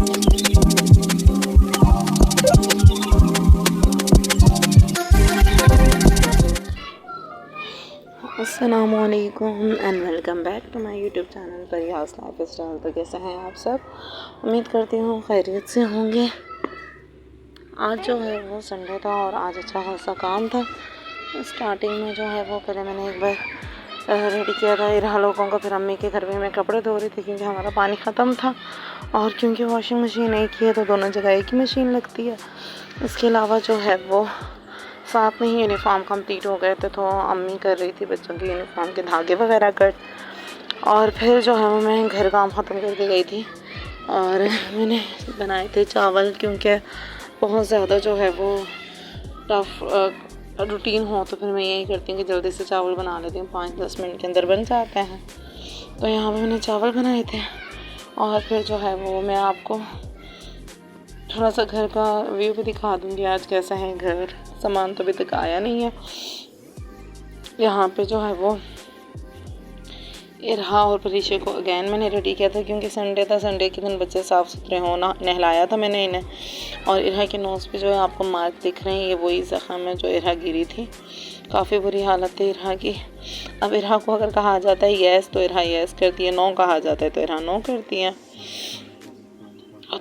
अस्सलामुअलैकुम and welcome back to my YouTube channel Parihas lifestyle. तो कैसे हैं आप सब? उम्मीद करती हूँ खैरियत से होंगे। आज जो है वो संडे था और आज अच्छा खासा काम था। स्टार्टिंग में जो है वो पहले मैंने एक बार रेडी किया था इरहा लोगों का, फिर अम्मी के घर में मैं कपड़े धो रही थी क्योंकि हमारा पानी ख़त्म था और क्योंकि वॉशिंग मशीन एक ही है तो दोनों जगह एक ही मशीन लगती है। इसके अलावा जो है वो साथ में ही यूनिफॉर्म कंप्लीट हो गए थे तो अम्मी कर रही थी बच्चों के यूनिफॉर्म के धागे वगैरह कट। और फिर जो है वो मैं घर काम ख़त्म करके गई थी और मैंने बनाए थे चावल, क्योंकि बहुत ज़्यादा जो है वो टफ रूटीन हो तो फिर मैं यही करती हूँ कि जल्दी से चावल बना लेती हूँ, 5-10 मिनट के अंदर बन जाते हैं। तो यहाँ पे मैंने चावल बनाए थे और फिर जो है वो मैं आपको थोड़ा सा घर का व्यू भी दिखा दूँगी आज कैसा है घर। सामान तो अभी तक आया नहीं है। यहाँ पे जो है वो इरहा और परीशे को अगेन मैंने रेडी किया था क्योंकि संडे था, संडे के दिन बच्चे साफ़ सुथरे होना, नहलाया था मैंने इन्हें। और इरहा के नोज़ पे जो है आपको मार्क दिख रहे हैं, ये वही ज़ख़म है जो इरहा गिरी थी। काफ़ी बुरी हालत है इरहा की। अब इरहा को अगर कहा जाता है येस तो इरहा येस करती है, नो कहा जाता है तो इरहा नो करती है।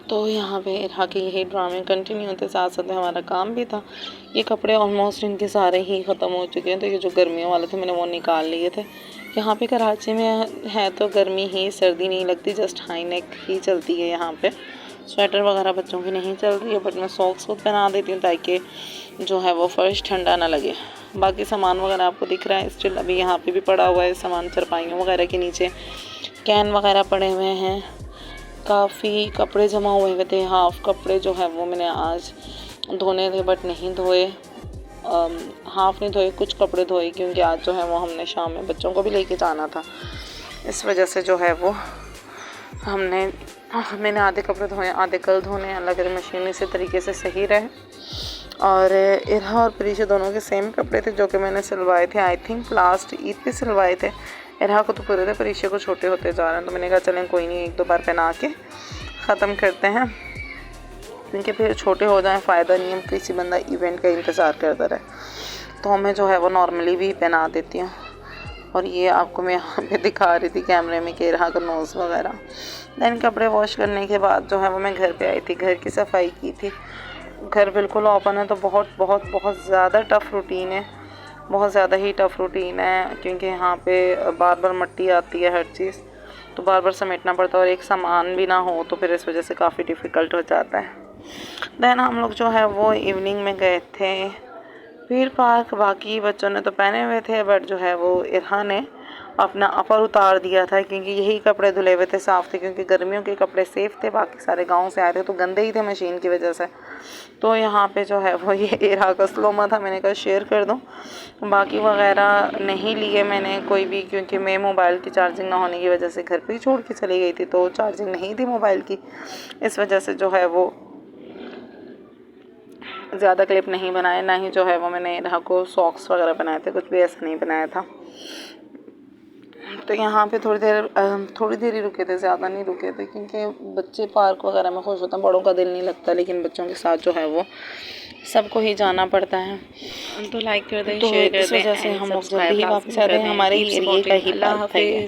तो यहाँ पे इरहा के यही ड्रामे कंटिन्यू होते, साथ साथ हमारा काम भी था। ये कपड़े ऑलमोस्ट इनके सारे ही ख़त्म हो चुके हैं, तो ये जो गर्मियों वाले थे मैंने वो निकाल लिए थे। यहाँ पे कराची में है तो गर्मी ही, सर्दी नहीं लगती, जस्ट हाई नेक ही चलती है यहाँ पे। स्वेटर वगैरह बच्चों की नहीं चल रही है, बट मैं सॉक्स खुद पहना देती हूँ ताकि जो है वो फर्श ठंडा ना लगे। बाकी सामान वगैरह आपको दिख रहा है स्टिल अभी यहाँ पे भी पड़ा हुआ है सामान, चरपाइयों वगैरह के नीचे कैन वगैरह पड़े हुए हैं। काफ़ी कपड़े जमा हुए थे, हाफ़ कपड़े जो है वो मैंने आज धोने थे बट नहीं धोए, हाफ़ नहीं धोए, कुछ कपड़े धोए क्योंकि आज जो है वो हमने शाम में बच्चों को भी लेके जाना था। इस वजह से जो है वो मैंने आधे कपड़े धोए, आधे कल धोने, अल्लाह करे मशीन इसी तरीके से सही रहे। और इरहा और परीशा दोनों के सेम कपड़े थे जो कि मैंने सिलवाए थे, आई थिंक लास्ट ईद पे सिलवाए थे। इरहा को तो पूरे थे, परीशा को छोटे होते जा रहे हैं तो मैंने कहा चलें कोई नहीं, 1-2 बार पहना के ख़त्म करते हैं क्योंकि फिर छोटे हो जाएं फ़ायदा नहीं है, किसी बंदा इवेंट का इंतज़ार करता रहे। तो मैं जो है वो नॉर्मली भी पहना देती हूँ। और ये आपको मैं यहाँ पे दिखा रही थी कैमरे में कि इरहा का नोज़ वगैरह। दैन कपड़े वॉश करने के बाद जो है वो मैं घर पे आई थी, घर की सफाई की थी। घर बिल्कुल ओपन है तो बहुत ज़्यादा टफ़ रूटीन है, बहुत ज़्यादा ही टफ़ रूटीन है क्योंकि यहाँ पे बार बार मिट्टी आती है, हर चीज़ तो बार बार समेटना पड़ता है और एक सामान भी ना हो तो फिर इस वजह से काफ़ी डिफ़िकल्ट हो जाता है। दैन हम लोग जो है वो इवनिंग में गए थे पीर पार्क। बाकी बच्चों ने तो पहने हुए थे बट जो है वो इरहा ने अपना अपर उतार दिया था क्योंकि यही कपड़े धुले हुए थे, साफ़ थे क्योंकि गर्मियों के कपड़े सेफ़ थे, बाकी सारे गांव से आए थे तो गंदे ही थे मशीन की वजह से। तो यहाँ पे जो है वो ये इरहा का स्लोमा था, मैंने कहा शेयर कर दूँ। बाकी वगैरह नहीं लिए मैंने कोई भी क्योंकि मैं मोबाइल की चार्जिंग ना होने की वजह से घर पर ही छोड़ के चली गई थी तो चार्जिंग नहीं थी मोबाइल की, इस वजह से जो है वो ज़्यादा क्लिप नहीं बनाए, ना ही जो है वो मैंने इरहा को सॉक्स वगैरह बनाए थे, कुछ भी ऐसा नहीं बनाया था। तो यहाँ पे थोड़ी देर ही रुके थे, ज़्यादा नहीं रुके थे क्योंकि बच्चे पार्क वगैरह में खुश होते हैं, बड़ों का दिल नहीं लगता, लेकिन बच्चों के साथ जो है वो सबको ही जाना पड़ता है। तो लाइक कर दें, शेयर कर दें, इस वजह से हम लोग जल्दी ही वापस आते हैं, हमारे एरिया का ही पार्क है।